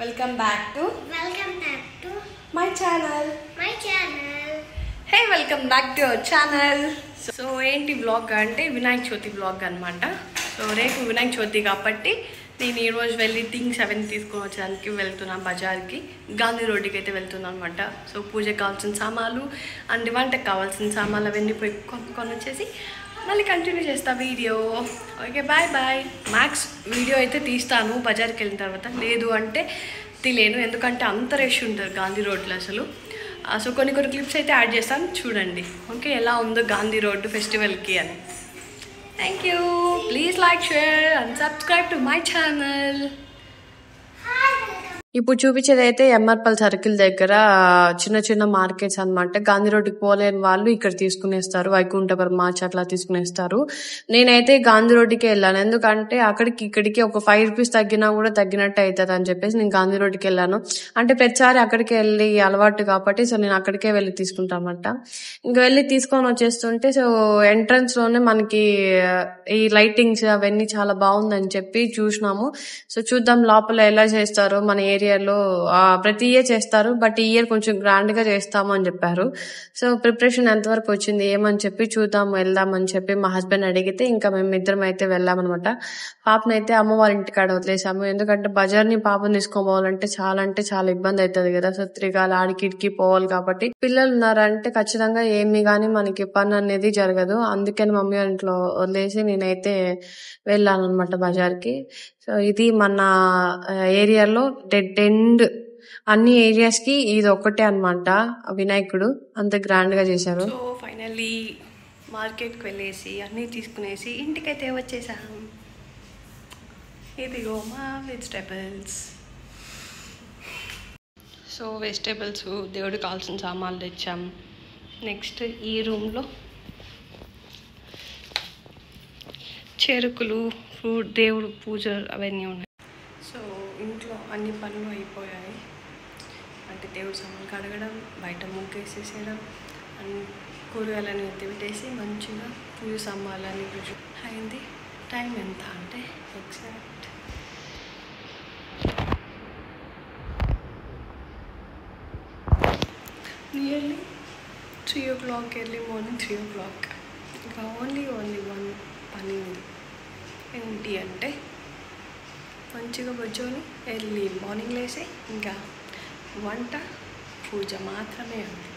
Welcome back to my channel. Hey, welcome back to our channel. So ఏంటి vlog అంటే Vinayaka Chavithi vlog అన్నమాట. So రేపు వినాయక చవితి కాబట్టి నేను ఈ రోజు వెళ్ళి థింగ్స్ అవన్నీ తీసుకొని వచ్చడానికి వెళ్తున్నాను బజార్కి. గాంధీ రోడ్డుకి అయితే వెళ్తున్నాను అనమాట. సో పూజకి కావాల్సిన సామాన్లు అండ్ వంటకు కావాల్సిన సామాన్లు అవన్నీ పోయి కొనుక్కొని వచ్చేసి మళ్ళీ కంటిన్యూ చేస్తా video. Okay, bye bye. Max video అయితే తీస్తాను బజార్కి వెళ్ళిన తర్వాత, లేదు అంటే తీలేను, ఎందుకంటే అంత రష్ ఉంటారు గాంధీ రోడ్లో అసలు. సో కొన్ని క్లిప్స్ అయితే యాడ్ చేస్తాను, చూడండి ఓకే ఎలా ఉందో గాంధీ రోడ్డు ఫెస్టివల్కి అని. Thank you. Please like, share and subscribe to my channel. ఇప్పుడు చూపించేది అయితే ఎంఆర్పల్ సర్కిల్ దగ్గర చిన్న చిన్న మార్కెట్స్ అనమాట. గాంధీ రోడ్డుకి పోలేని వాళ్ళు ఇక్కడ తీసుకునేస్తారు, వైకుంఠపురం మార్చ్ అట్లా తీసుకునేస్తారు. నేనైతే గాంధీ రోడ్డుకి వెళ్ళాను, ఎందుకంటే అక్కడికి ఇక్కడికి ఒక 5 రూపీస్ తగ్గినా కూడా తగ్గినట్టు అవుతుంది అని చెప్పేసి నేను గాంధీ రోడ్డుకి వెళ్ళాను. అంటే ప్రతిసారి అక్కడికి వెళ్ళి అలవాటు కాబట్టి సో నేను అక్కడికే వెళ్ళి తీసుకుంటామంట. ఇంకా వెళ్ళి తీసుకొని వచ్చేస్తుంటే సో ఎంట్రన్స్ లోనే మనకి ఈ లైటింగ్స్ అవన్నీ చాలా బాగుందని చెప్పి చూసినాము. సో చూద్దాం లోపల ఎలా చేస్తారో. మన ఏరియాలో ప్రతి ఇయర్ చేస్తారు, బట్ ఈ ఇయర్ కొంచెం గ్రాండ్ గా చేస్తాము అని చెప్పారు. సో ప్రిపరేషన్ ఎంతవరకు వచ్చింది ఏమని చెప్పి చూద్దాం, వెళ్దామని చెప్పి మా హస్బెండ్ అడిగితే ఇంకా మేము ఇద్దరం అయితే వెళ్ళామన్నమాట. పాపనైతే అమ్మ వాళ్ళ ఇంటికాడ వదిలేసాము, ఎందుకంటే బజార్ని పాపను తీసుకోపోవాలంటే చాలా ఇబ్బంది అవుతుంది కదా. సో తిరగాలి, ఆడికిడికి పోవాలి కాబట్టి. పిల్లలు ఉన్నారంటే ఖచ్చితంగా ఏమి గానీ మనకి పని అనేది జరగదు. అందుకని మమ్మీ వాళ్ళ ఇంట్లో వదిలేసి నేనైతే వెళ్ళాను అనమాట బజార్కి. సో ఇది మన ఏరియాలో డెడ్ ఎండ్, అన్ని ఏరియాస్ కి ఇది ఒక్కటే అనమాట వినాయకుడు, అంత గ్రాండ్ గా చేశారు. సో ఫైనల్లీ మార్కెట్కి వెళ్ళేసి అన్ని తీసుకునేసి ఇంటికైతే వచ్చేసాం. ఇదిగో మా వెజిటేబుల్స్. సో వెజిటేబుల్స్, దేవుడికి కావాల్సిన సామాన్లు తెచ్చాం. నెక్స్ట్ ఈ రూమ్లో చెరుకులు, ఫ్రూట్, దేవుడు పూజ అవన్నీ ఉన్నాయి. సో ఇంట్లో అన్ని పనులు అయిపోయాయి, అంటే దేవుడు సామాన్లు కడగడం, బయట ముగ్గేసేసేయడం అండ్ కూరగాయలని పెట్టేసి మంచిగా పూజ సామాన్లని అయింది. టైం ఎంత అంటే exact nearly 3 o'clock, early morning 3 o'clock. ఇంకా ఓన్లీ 1 పని ఉంది. ఏంటి అంటే మంచిగా కూర్చొని ఎర్లీ మార్నింగ్ లేసి ఇంకా వంట పూజ మాత్రమే ఉంది.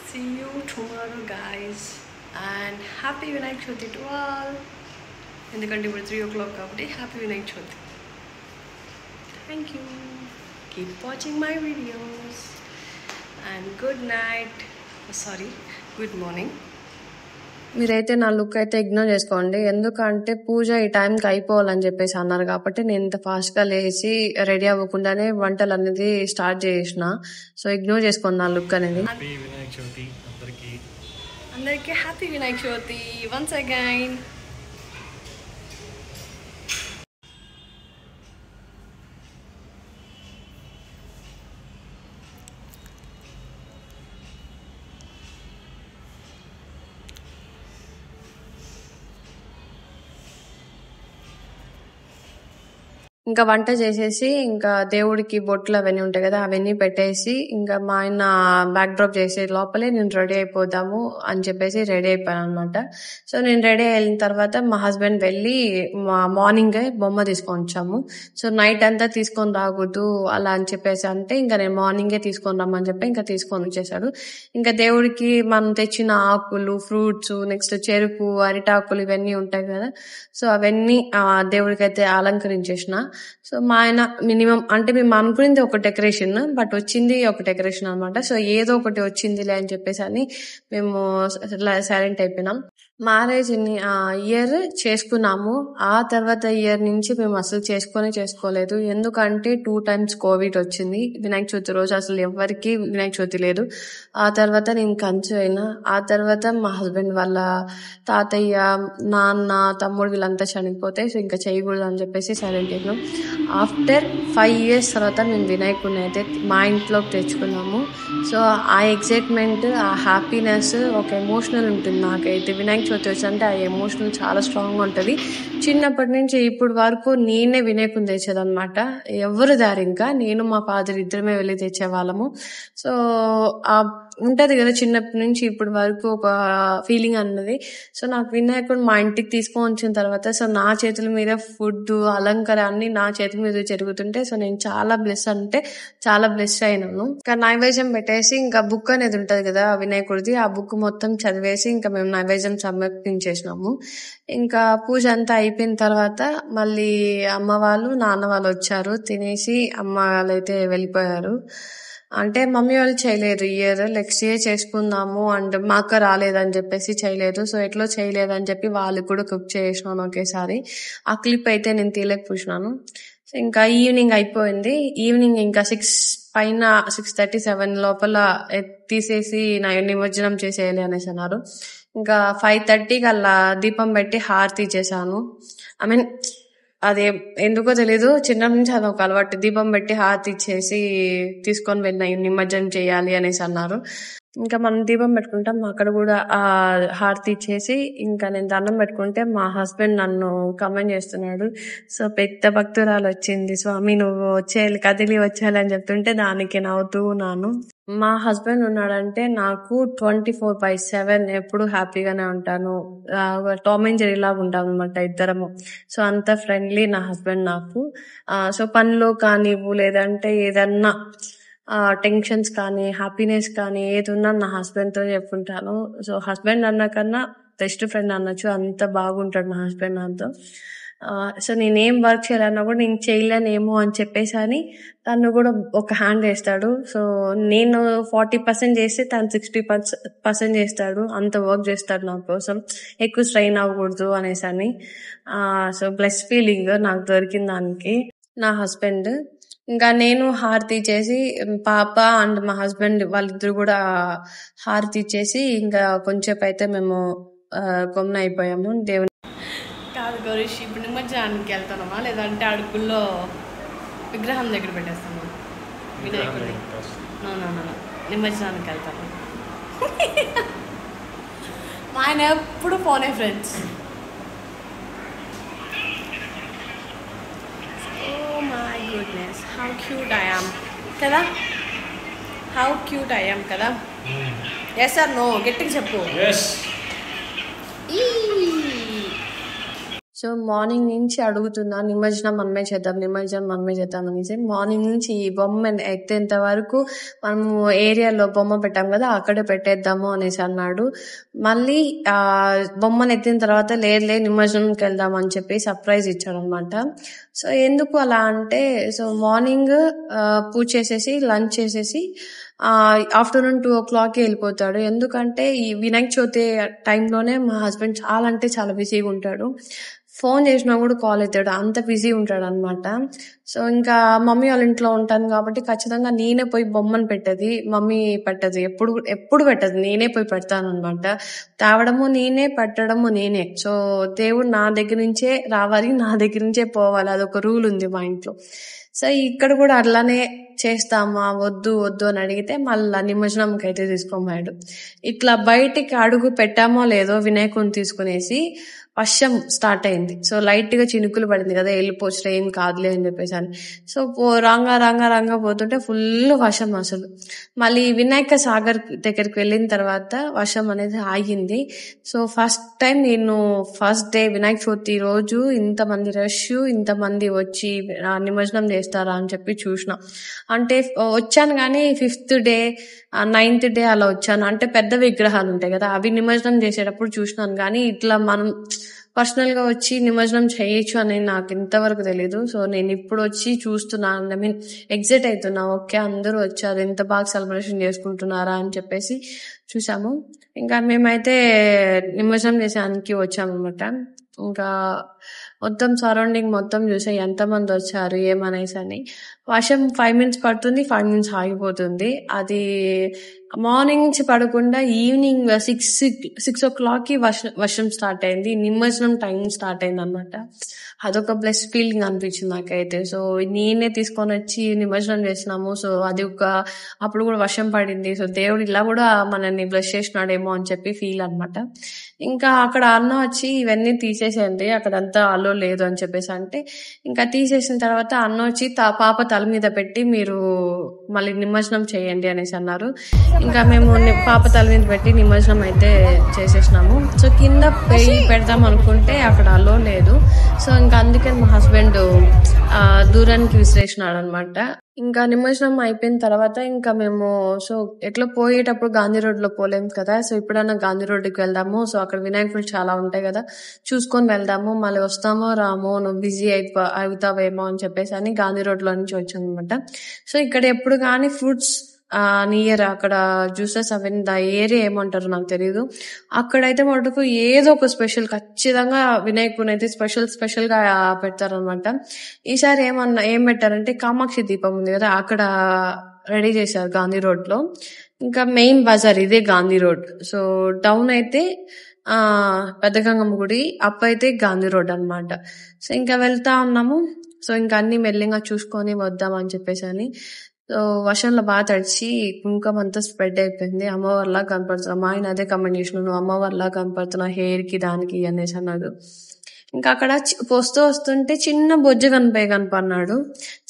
See you tomorrow guys and happy Vinayaka Chavithi to all. ఎందుకంటే ఇప్పుడు 3 o'clock కాబట్టి happy Vinayaka Chavithi. Thank you. Keep watching my videos and good night, good morning. మీరైతే నా లుక్ అయితే ఇగ్నోర్ చేసుకోండి, ఎందుకంటే పూజ ఈ టైంకి అయిపోవాలని చెప్పేసి అన్నారు కాబట్టి నేను ఇంత ఫాస్ట్ గా లేచి రెడీ అవ్వకుండానే వంటలు అనేది స్టార్ట్ చేసిన. సో ఇగ్నోర్ చేసుకోండి నా లుక్ అనేది. అందరికీ happy Vinayaka Chavithi once again. ఇంకా వంట చేసేసి ఇంకా దేవుడికి బొట్లు అవన్నీ ఉంటాయి కదా అవన్నీ పెట్టేసి ఇంకా మా ఆయన బ్యాక్ డ్రాప్ చేసే లోపలే నేను రెడీ అయిపోదాము అని చెప్పేసి రెడీ అయిపోయాను అనమాట. సో నేను రెడీ అయిన తర్వాత మా హస్బెండ్ వెళ్ళి మార్నింగ్ బొమ్మ తీసుకొని వచ్చాము. సో నైట్ అంతా తీసుకొని రాకూడదు అలా అని చెప్పేసి అంటే ఇంకా నేను మార్నింగే తీసుకొని రమ్మని చెప్పి ఇంకా తీసుకొని వచ్చేసాడు. ఇంకా దేవుడికి మనం తెచ్చిన ఆకులు, ఫ్రూట్స్, నెక్స్ట్ చెరుకు, అరిటాకులు ఇవన్నీ ఉంటాయి కదా, సో అవన్నీ దేవుడికి అయితే అలంకరించేసిన. సో మా ఆయన మినిమం అంటే మేము అనుకునేది ఒక డెకరేషన్, బట్ వచ్చింది ఒక డెకరేషన్ అనమాట. సో ఏదో ఒకటి వచ్చిందిలే అని చెప్పేసి అని మేము సైలెంట్ అయిపోయినాం. మ్యారేజ్ ఇయర్ చేసుకున్నాము, ఆ తర్వాత ఇయర్ నుంచి మేము అసలు చేసుకోలేదు, ఎందుకంటే 2 times కోవిడ్ వచ్చింది. వినాయక చవితి రోజు అసలు ఎవరికి వినాయక చవితి లేదు. ఆ తర్వాత నేను కన్సీవ్ అయినా, ఆ తర్వాత మా హస్బెండ్ వాళ్ళ తాతయ్య, నాన్న, తమ్ముడు వీళ్ళంతా చనిపోతే సో ఇంకా చేయకూడదు అని చెప్పేసి సైలెంట్ అయినాం. ఆఫ్టర్ 5 years తర్వాత మేము వినాయకుడిని అయితే మా ఇంట్లోకి తెచ్చుకున్నాము. సో ఆ ఎక్సైట్మెంట్, ఆ హ్యాపీనెస్, ఒక ఎమోషనల్ ఉంటుంది నాకైతే. వినాయక చవితి వచ్చిందంటే ఆ ఎమోషన్ చాలా స్ట్రాంగ్గా ఉంటుంది. చిన్నప్పటి నుంచి ఇప్పుడు వరకు నేనే వినాయకుడిని తెచ్చేదన్నమాట. ఎవరు దారి ఇంకా నేను మా ఫాదర్ ఇద్దరమే వెళ్ళి తెచ్చేవాళ్ళము. సో ఉంటది కదా చిన్నప్పటి నుంచి ఇప్పటి వరకు ఒక ఫీలింగ్ అన్నది. సో నాకు వినాయకుడు మా ఇంటికి తీసుకొని వచ్చిన తర్వాత సో నా చేతుల మీద ఫుడ్ అలంకారం అన్ని నా చేతుల మీద జరుగుతుంటే సో నేను చాలా చాలా బ్లెస్ అయినాను. ఇంకా నైవేద్యం పెట్టేసి ఇంకా బుక్ అనేది ఉంటది కదా వినాయకుడిది, ఆ బుక్ మొత్తం చదివేసి ఇంకా మేము నైవేద్యం సమర్పించేసినాము. ఇంకా పూజ అంతా అయిపోయిన తర్వాత మళ్ళీ అమ్మ వాళ్ళు నాన్న వాళ్ళు వచ్చారు, తినేసి అమ్మ వాళ్ళైతే వెళ్ళిపోయారు. అంటే మమ్మీ వాళ్ళు చేయలేదు ఇయర్, నెక్స్ట్ ఇయర్ చేసుకుందాము అండ్ మా అక్క రాలేదని చెప్పేసి చేయలేదు. సో ఎట్లో చేయలేదని చెప్పి వాళ్ళు కూడా కుక్ చేసినాను ఒకేసారి. ఆ క్లిప్ అయితే నేను తీయలేకపోయినాను. సో ఇంకా ఈవినింగ్ అయిపోయింది. ఈవినింగ్ ఇంకా 6 పైన 6:37 లోపల తీసేసి నిమజ్జనం చేసేయాలి అనేసి అన్నారు. ఇంకా 5:30కి అలా దీపం పెట్టి హారతి ఇచ్చేసాను. ఐ మీన్ అది ఎందుకో తెలీదు, చిన్నప్పటి నుంచి అదొక అలవాటు. దీపం పెట్టి హారతి ఇచ్చేసి తీసుకొని వెళ్ళిన నిమజ్జనం చేయాలి అనేసి అన్నారు. ఇంకా మనం దీపం పెట్టుకుంటాం, అక్కడ కూడా ఆ హారతి ఇచ్చేసి ఇంకా నేను దండం పెట్టుకుంటే మా హస్బెండ్ నన్ను కమెంట్ చేస్తున్నాడు. సో పెద్ద భక్తురాలు వచ్చింది స్వామి, నువ్వు వచ్చేయాలి, కదిలి వచ్చేయాలి అని చెప్తుంటే దానికి నవ్వుతూ ఉన్నాను. మా హస్బెండ్ ఉన్నాడంటే నాకు 24/7 ఎప్పుడు హ్యాపీగానే ఉంటాను. టామ్ అండ్ జెర్రీ లాగా ఉంటాం అనమాట ఇద్దరము. సో అంత ఫ్రెండ్లీ నా హస్బెండ్ నాకు. సో పనిలో కానివ్వు లేదంటే ఏదన్నా టెన్షన్స్ కానీ హ్యాపీనెస్ కానీ ఏది ఉన్నా నా హస్బెండ్ తో చెప్పుకుంటాను. సో హస్బెండ్ అన్న కన్నా బెస్ట్ ఫ్రెండ్ అనొచ్చు, అంత బాగుంటాడు నా హస్బెండ్ నాతో. సో నేనేం వర్క్ చేయాలన్నా కూడా నేను చేయలేనేమో అని చెప్పేసి అని తను కూడా ఒక హ్యాండ్ వేస్తాడు. సో నేను 40% చేస్తే తను 60% చేస్తాడు. అంత వర్క్ చేస్తాడు నా కోసం, ఎక్కువ స్ట్రెయిన్ అవ్వకూడదు అనేసి అని. సో బ్లెస్ ఫీలింగ్ నాకు దొరికిన దానికి నా హస్బెండ్. ఇంకా నేను హారతి ఇచ్చేసి పాప అండ్ మా హస్బెండ్ వాళ్ళిద్దరు కూడా హారతి ఇచ్చేసి ఇంకా కొంచెంసేపు అయితే మేము గమ్మున అయిపోయాము. దేవుని కాదు గౌరీష్, ఇప్పుడు నిమజ్జనానికి వెళ్తానమా లేదంటే అడుగుల్లో విగ్రహం దగ్గర పెట్టేస్తాను వినాయకుడిని? నిమజ్జనానికి వెళ్తాను. మా ఆయన ఎప్పుడు ఫోనే friends. Oh my goodness, how cute I am కదా, how cute I am కదా. yes or no, గట్టిగా చెప్పు. yes. సో మార్నింగ్ నుంచి అడుగుతున్నా నిమజ్జనం మనమే చేద్దాం అనేసి. మార్నింగ్ నుంచి ఈ బొమ్మ ఎత్తేంత వరకు మనము ఏరియాలో బొమ్మ పెట్టాం కదా అక్కడే పెట్టేద్దాము అనేసి అన్నాడు. మళ్ళీ బొమ్మను ఎత్తిన తర్వాత లేదు నిమజ్జనంకి వెళ్దాం అని చెప్పి సర్ప్రైజ్ ఇచ్చాడు అనమాట. సో ఎందుకు అలా అంటే, సో మార్నింగ్ పూజ చేసేసి లంచ్ చేసేసి ఆఫ్టర్నూన్ 2 o'clock వెళ్ళిపోతాడు. ఎందుకంటే ఈ వినాయక చవితి టైంలోనే మా హస్బెండ్ చాలా అంటే చాలా బిజీగా ఉంటాడు. ఫోన్ చేసినా కూడా కాల్ ఎత్తాడు, అంత బిజీ ఉంటాడు అనమాట. సో ఇంకా మమ్మీ వాళ్ళ ఇంట్లో ఉంటాను కాబట్టి ఖచ్చితంగా నేనే పోయి బొమ్మను పెట్టేది, మమ్మీ పెట్టదు, ఎప్పుడు పెట్టదు, నేనే పోయి పెడతాను అనమాట. తేవడము నేనే, పెట్టడము నేనే. సో దేవుడు నా దగ్గర నుంచే రావాలి, నా దగ్గర నుంచే పోవాలి, అదొక రూల్ ఉంది మా ఇంట్లో. సో ఇక్కడ కూడా అట్లానే చేస్తామా, వద్దు అని అడిగితే మళ్ళా నిమజ్జనంకి అయితే తీసుకోమాడు. ఇట్లా బయటికి అడుగు పెట్టామో లేదో వినాయకుడిని తీసుకునేసి వర్షం స్టార్ట్ అయింది. సో లైట్ గా చినుకులు పడింది కదా, వెళ్ళిపోవచ్చు ఏం కాదులే అని చెప్పేసి అని. సో రంగా పోతుంటే ఫుల్ వర్షం అసలు. మళ్ళీ వినాయక సాగర్ దగ్గరికి వెళ్ళిన తర్వాత వర్షం అనేది ఆగింది. సో ఫస్ట్ టైం నేను ఫస్ట్ డే వినాయక చవితి రోజు ఇంతమంది రష్, ఇంతమంది వచ్చి నిమజ్జనం చేస్తారా అని చెప్పి చూసిన. అంటే వచ్చాను కానీ 5th డే 9th డే అలా వచ్చాను. అంటే పెద్ద విగ్రహాలు ఉంటాయి కదా అవి నిమజ్జనం చేసేటప్పుడు చూసినాను, కానీ ఇట్లా మనం పర్సనల్ గా వచ్చి నిమజ్జనం చేయొచ్చు అని నాకు ఇంతవరకు తెలీదు. సో నేను ఇప్పుడు వచ్చి చూస్తున్నాను, ఐ మీన్ ఎగ్జైట్ అవుతున్నా. ఓకే అందరూ వచ్చారు, ఎంత బాగా సెలబ్రేషన్ చేసుకుంటున్నారా అని చెప్పేసి చూసాము. ఇంకా మేమైతే నిమజ్జనం చేసేదానికి వచ్చామన్నమాట. ఇంకా మొత్తం సరౌండింగ్ మొత్తం చూసా ఎంతమంది వచ్చారు ఏమనేసి అని. వర్షం 5 మినిట్స్ పడుతుంది, 5 మినిట్స్ ఆగిపోతుంది. అది మార్నింగ్ నుంచి పడకుండా ఈవినింగ్ 6 o'clockకి వర్షం స్టార్ట్ అయింది. నిమజ్జనం టైం స్టార్ట్ అయింది అనమాట. అదొక బ్లెస్ ఫీలింగ్ అనిపించింది నాకైతే. సో నేనే తీసుకొని వచ్చి నిమజ్జనం చేసినాము. సో అది అప్పుడు కూడా వర్షం పడింది. సో దేవుడు ఇలా కూడా మనల్ని బ్లెస్ చేసినాడేమో అని చెప్పి ఫీల్ అనమాట. ఇంకా అక్కడ అన్న వచ్చి ఇవన్నీ తీసేసేయండి, అక్కడంతా అలో లేదు అని చెప్పేసి అంటే, ఇంకా తీసేసిన తర్వాత అన్న వచ్చి పాప తల మీద పెట్టి మీరు మళ్ళీ నిమజ్జనం చేయండి అనేసి అన్నారు. ఇంకా మేము పాప తల మీద పెట్టి నిమజ్జనం అయితే చేసేసినాము. సో కింద పెడదాం అనుకుంటే అక్కడ అలో లేదు. సో ఇంకా అందుకని మా హస్బెండ్ దూరానికి విసిరేసినాడు అనమాట. ఇంకా నిమజ్జనం అయిపోయిన తర్వాత ఇంకా మేము సో ఎట్లా పోయేటప్పుడు గాంధీ రోడ్ లో పోలేం కదా. సో ఇప్పుడన్నా గాంధీ రోడ్డుకి వెళ్దాము. సో అక్కడ వినాయకులు చాలా ఉంటాయి కదా, చూసుకొని వెళ్దాము, మళ్ళీ వస్తామో రామో, నువ్వు బిజీ అవుతావేమో అని చెప్పేసి అని గాంధీ రోడ్ లో నుంచి వచ్చాను అనమాట. సో ఇక్కడ ఎప్పుడు కానీ ఫ్రూట్స్ నియర్ అక్కడ జ్యూసెస్ అవన్నీ దా ఏరియా ఏమంటారు నాకు తెలియదు. అక్కడైతే మటుకు ఏదో ఒక స్పెషల్ ఖచ్చితంగా వినాయకుని అయితే స్పెషల్ గా పెడతారనమాట. ఈసారి ఏం పెట్టారంటే కామాక్షి దీపం ఉంది కదా, అక్కడ రెడీ చేశారు గాంధీ రోడ్ లో. ఇంకా మెయిన్ బజార్ ఇదే గాంధీ రోడ్. సో డౌన్ అయితే పెద్ద గంగమ్మ గుడి, అప్ అయితే గాంధీ రోడ్ అనమాట. సో ఇంకా వెళ్తా ఉన్నాము. సో ఇంకా అన్ని మెల్లిగా చూసుకొని వద్దామని చెప్పేసి అని. సో వర్షంలో బాగా తడిచి కుంకుమ అంతా స్ప్రెడ్ అయిపోయింది. అమ్మవారిలా కనపడుతున్నా, మా ఆయన అదే కమెంట్ చేసిన, నువ్వు అమ్మవారిలా కనపడుతున్నా హెయిర్ కి దానికి అనేసి అన్నాడు. ఇంకా అక్కడ వస్తుంటే చిన్న బొజ్జ కనపడినాడు,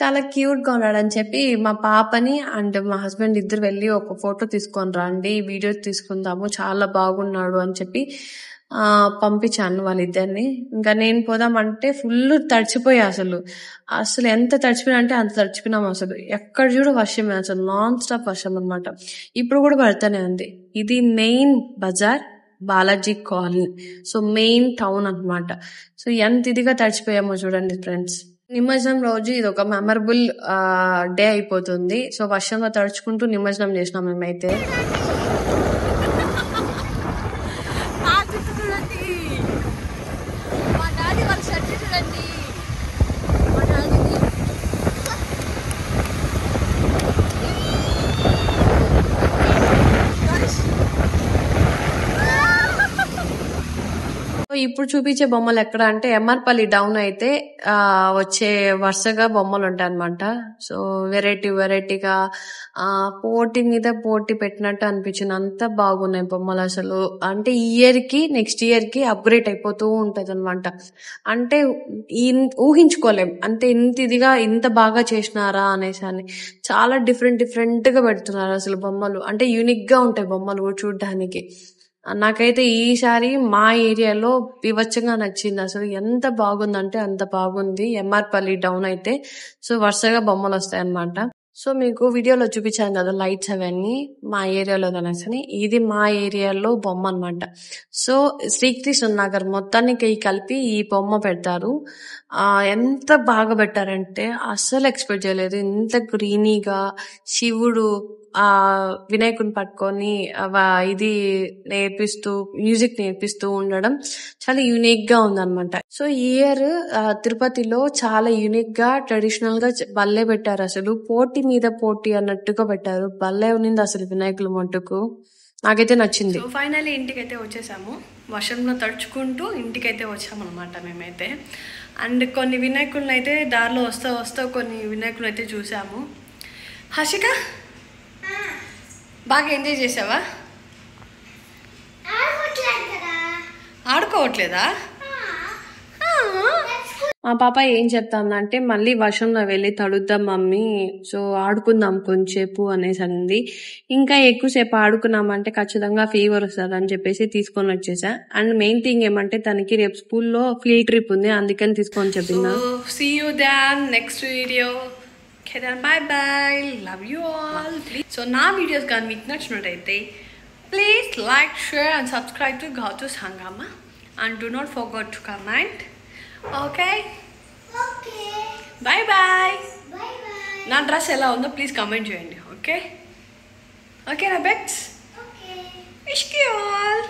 చాలా క్యూట్ గా ఉన్నాడు అని చెప్పి మా పాపని అండ్ మా హస్బెండ్ ఇద్దరు వెళ్ళి ఒక ఫోటో తీసుకొని రండి, వీడియో తీసుకుందాము, చాలా బాగున్నాడు అని చెప్పి పంపించాను వాళ్ళిద్దరిని. ఇంకా నేను పోదామంటే ఫుల్ తడిచిపోయా. అసలు ఎంత తడిచిపోయినా అంటే అంత తడిచిపోయినాం. అసలు ఎక్కడ చూడు వర్షమే, అసలు నాన్ స్టాప్ వర్షం అనమాట. ఇప్పుడు కూడా పడుతూనే ఉంది. ఇది మెయిన్ బజార్, Balaji colony. So main town అనమాట. సో ఎంత ఇదిగా తడిచిపోయామో చూడండి ఫ్రెండ్స్. నిమజ్జనం రోజు ఇది ఒక మెమరబుల్ డే అయిపోతుంది. సో వర్షంలో తడుచుకుంటూ నిమజ్జనం చేసినాం మేమైతే. ఇప్పుడు చూపించే బొమ్మలు ఎక్కడ అంటే ఎంఆర్పల్లి డౌన్ అయితే వచ్చే వరుసగా బొమ్మలు ఉంటాయి అనమాట. సో వెరైటీగా పోటీ మీద పోటీ పెట్టినట్టు అనిపించింది. అంత బాగున్నాయి బొమ్మలు అసలు. అంటే నెక్స్ట్ ఇయర్ కి అప్గ్రేడ్ అయిపోతూ ఉంటది అనమాట. అంటే ఊహించుకోలేం అంటే ఇంత బాగా చేసినారా అనేసి అని. చాలా డిఫరెంట్ గా పెడుతున్నారు అసలు బొమ్మలు. అంటే యూనిక్ గా ఉంటాయి బొమ్మలు కూడా చూడడానికి. నాకైతే ఈసారి మా ఏరియాలో వివచ్చంగా నచ్చింది. అసలు ఎంత బాగుందంటే అంత బాగుంది ఎంఆర్పల్లి డౌన్ అయితే. సో వరుసగా బొమ్మలు వస్తాయి అన్నమాట. సో మీకు వీడియోలో చూపించాను కదా లైట్స్ అవన్నీ మా ఏరియాలో అనేసి, ఇది మా ఏరియాలో బొమ్మ అనమాట. సో శ్రీకృష్ణ నగర్ మొత్తానికి కలిపి ఈ బొమ్మ పెడతారు. ఎంత బాగా పెట్టారంటే అస్సలు ఎక్స్పెక్ట్ చేయలేదు. ఇంత గ్రీనీగా శివుడు వినాయకుని పట్టుకొని ఇది మ్యూజిక్ నేర్పిస్తూ ఉండడం చాలా యూనిక్ గా ఉందన్నమాట. సో ఈ ఇయర్ తిరుపతిలో చాలా యూనిక్ గా ట్రెడిషనల్ గా బల్లే పెట్టారు. అసలు పోటీ మీద పోటీ అన్నట్టుగా పెట్టారు. బల్లే ఉన్నింది అసలు వినాయకుల మట్టుకు. నాకైతే నచ్చింది. ఫైనల్లీ ఇంటికైతే వచ్చేసాము. వర్షంలో తడుచుకుంటూ ఇంటికైతే వచ్చామన్నమాట మేమైతే. అండ్ కొన్ని వినాయకులను అయితే దారిలో వస్తా కొన్ని వినాయకులు అయితే చూసాము. హర్షిక బాగా ఎంజాయ్ చేసావా? ఆడుకోవట్లేదా? మా పాప ఏం చెప్తాందంటే మళ్ళీ వర్షంలో వెళ్ళి తడుద్దాం మమ్మీ, సో ఆడుకుందాం కొంచెంసేపు అనేసి అంది. ఇంకా ఎక్కువసేపు ఆడుకున్నామంటే ఖచ్చితంగా ఫీవర్ వస్తుంది అని చెప్పేసి తీసుకొని వచ్చేసా. అండ్ మెయిన్ థింగ్ ఏమంటే తనకి రేపు స్కూల్లో ఫీల్డ్ ట్రిప్ ఉంది, అందుకని తీసుకొని చెప్పిందా. See you then next video. Okay then, bye love you all. So నా వీడియోస్ కానీ మీకు నచ్చినట్టయితే please like, share and subscribe to Gautu's Hangama and do not forget to comment. Okay bye నా dress ఎలా ఉందో ప్లీజ్ కామెంట్ చేయండి. Okay నా bets. Wish you all.